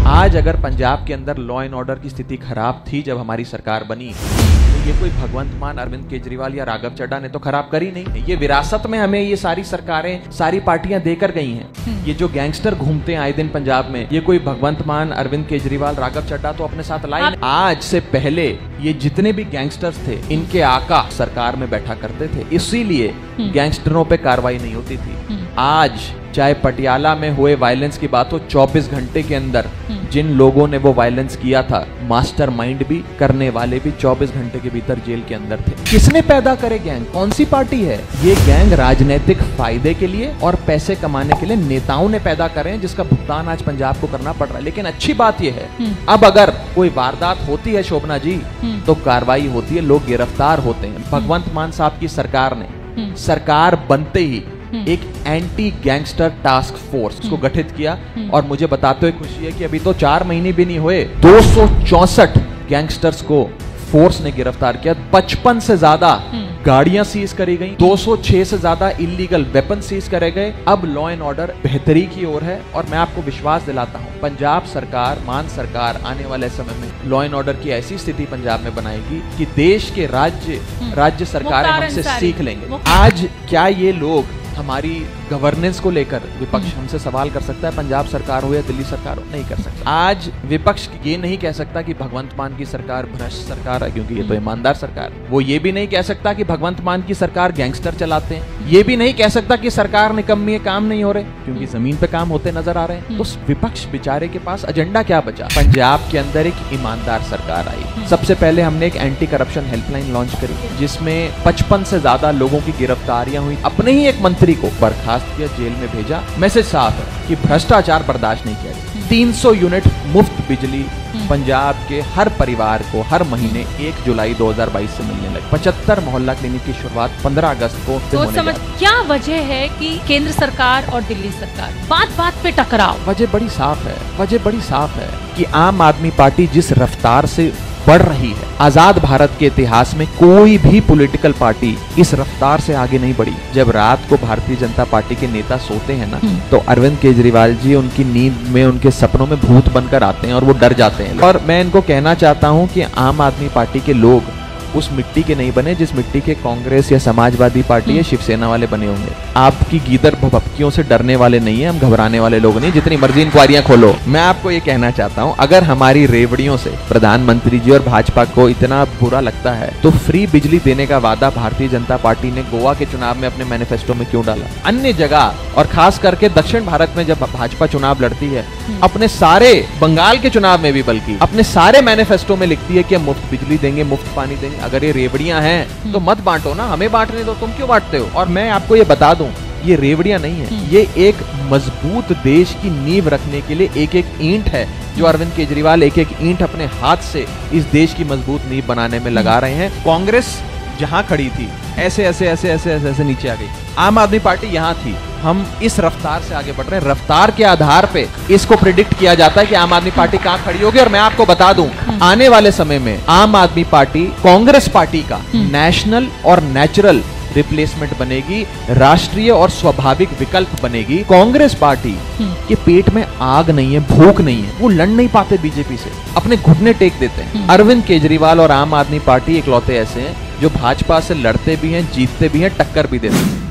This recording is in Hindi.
आज अगर पंजाब के अंदर लॉ एंड ऑर्डर की स्थिति खराब थी जब हमारी सरकार बनी, तो ये कोई भगवंत मान अरविंद केजरीवाल या राघव चड्ढा ने तो खराब करी नहीं। ये विरासत में हमें ये सारी सरकारें, सारी पार्टियां देकर गई हैं। ये जो गैंगस्टर घूमते हैं आए दिन पंजाब में, ये कोई भगवंत मान अरविंद केजरीवाल, राघव चड्ढा तो अपने साथ लाए नहीं। आज से पहले ये जितने भी गैंगस्टर्स थे, इनके आका सरकार में बैठा करते थे, इसीलिए गैंगस्टरों पे कार्रवाई नहीं होती थी। आज चाहे पटियाला में हुए वायलेंस की बात हो, 24 घंटे के अंदर जिन लोगों ने वो वायलेंस किया था, मास्टरमाइंड भी, करने वाले भी 24 घंटे के भीतर जेल के अंदर थे। किसने पैदा करे गैंग? कौन सी पार्टी है ये? गैंग राजनीतिक फायदे के लिए और पैसे कमाने के लिए नेताओं ने पैदा करे हैं, जिसका भुगतान आज पंजाब को करना पड़ रहा है। लेकिन अच्छी बात यह है, अब अगर कोई वारदात होती है शोभना जी, तो कार्रवाई होती है, लोग गिरफ्तार होते हैं। भगवंत मान साहब की सरकार ने सरकार बनते ही एक एंटी गैंगस्टर टास्क फोर्स को गठित किया, और मुझे बताते हुए खुशी है कि अभी तो 4 महीने भी नहीं हुए, 264 गैंगस्टर्स को फोर्स ने गिरफ्तार किया। 55 से ज्यादा गाड़ियां सीज करी गई, 206 से ज्यादा इलीगल वेपन सीज करे गए। अब लॉ एंड ऑर्डर बेहतरी की ओर है, और मैं आपको विश्वास दिलाता हूं, पंजाब सरकार, मान सरकार आने वाले समय में लॉ एंड ऑर्डर की ऐसी स्थिति पंजाब में बनाएगी कि देश के राज्य सरकारें हमसे सीख लेंगे। आज क्या ये लोग हमारी गवर्नेंस को लेकर विपक्ष हमसे सवाल कर सकता है? पंजाब सरकार हो या दिल्ली सरकार हो, नहीं कर सकता। आज विपक्ष ये नहीं कह सकता कि भगवंत मान की सरकार भ्रष्ट सरकार है, क्योंकि ये तो ईमानदार सरकार है। वो ये भी नहीं कह सकता कि भगवंत मान की सरकार गैंगस्टर चलाते हैं। ये भी नहीं कह सकता कि सरकार निकम्मी है, काम नहीं हो रहे, क्योंकि जमीन पे काम होते नजर आ रहे हैं। उस विपक्ष बेचारे के पास एजेंडा क्या बचा? पंजाब के अंदर एक ईमानदार सरकार आई। सबसे पहले हमने एक एंटी करप्शन हेल्पलाइन लॉन्च करी, जिसमें 55 से ज्यादा लोगों की गिरफ्तारियां हुई। अपने ही एक मंत्री को बर्खास्त किया, जेल में भेजा। मैसेज साफ है कि भ्रष्टाचार बर्दाश्त नहीं किया जाए। 300 यूनिट मुफ्त बिजली पंजाब के हर परिवार को हर महीने 1 जुलाई 2022 से मिलने लगी। 75 मोहल्ला क्लिनिक की शुरुआत 15 अगस्त को होने जा रही है। क्या वजह है कि केंद्र सरकार और दिल्ली सरकार बात बात पे टकराव? वजह बड़ी साफ है कि आम आदमी पार्टी जिस रफ्तार से बढ़ रही है, आजाद भारत के इतिहास में कोई भी पॉलिटिकल पार्टी इस रफ्तार से आगे नहीं बढ़ी। जब रात को भारतीय जनता पार्टी के नेता सोते हैं ना, तो अरविंद केजरीवाल जी उनकी नींद में, उनके सपनों में भूत बनकर आते हैं और वो डर जाते हैं। और मैं इनको कहना चाहता हूं कि आम आदमी पार्टी के लोग उस मिट्टी के नहीं बने जिस मिट्टी के कांग्रेस या समाजवादी पार्टी या शिवसेना वाले बने होंगे। आपकी गीदड़ भभक्कियों से डरने वाले नहीं है, हम घबराने वाले लोग नहीं। जितनी मर्जी इंक्वायरियां खोलो। मैं आपको ये कहना चाहता हूं, अगर हमारी रेवड़ियों से प्रधानमंत्री जी और भाजपा को इतना बुरा लगता है, तो फ्री बिजली देने का वादा भारतीय जनता पार्टी ने गोवा के चुनाव में अपने मैनिफेस्टो में क्यों डाला? अन्य जगह और खास करके दक्षिण भारत में जब भाजपा चुनाव लड़ती है, अपने सारे, बंगाल के चुनाव में भी बल्कि अपने सारे मैनिफेस्टो में लिखती है कि हम मुफ्त बिजली देंगे, मुफ्त पानी देंगे। अगर ये रेवड़ियां हैं तो मत बांटो ना, हमें बांटने दो, तुम क्यों बांटते हो? और मैं आपको ये बता दूं, ये रेवड़ियां नहीं है, ये एक मजबूत देश की नींव रखने के लिए एक एक ईंट है, जो अरविंद केजरीवाल एक एक ईंट अपने हाथ से इस देश की मजबूत नींव बनाने में लगा रहे हैं। कांग्रेस जहां खड़ी थी ऐसे ऐसे नीचे आ गई, आम आदमी पार्टी यहां थी। हम इस रफ्तार से आगे बढ़ रहे हैं। रफ्तार के आधार पे इसको प्रिडिक्ट किया जाता है कि आम आदमी पार्टी कहां खड़ी होगी। और मैं आपको बता दूं, आने वाले समय में आम आदमी पार्टी कांग्रेस पार्टी का नेशनल और नेचुरल रिप्लेसमेंट बनेगी, राष्ट्रीय और स्वाभाविक विकल्प बनेगी। कांग्रेस पार्टी के पेट में आग नहीं है, भूख नहीं है, वो लड़ नहीं पाते बीजेपी से, अपने घुटने टेक देते हैं। अरविंद केजरीवाल और आम आदमी पार्टी इकलौते ऐसे हैं जो भाजपा से लड़ते भी हैं, जीतते भी हैं, टक्कर भी देते हैं।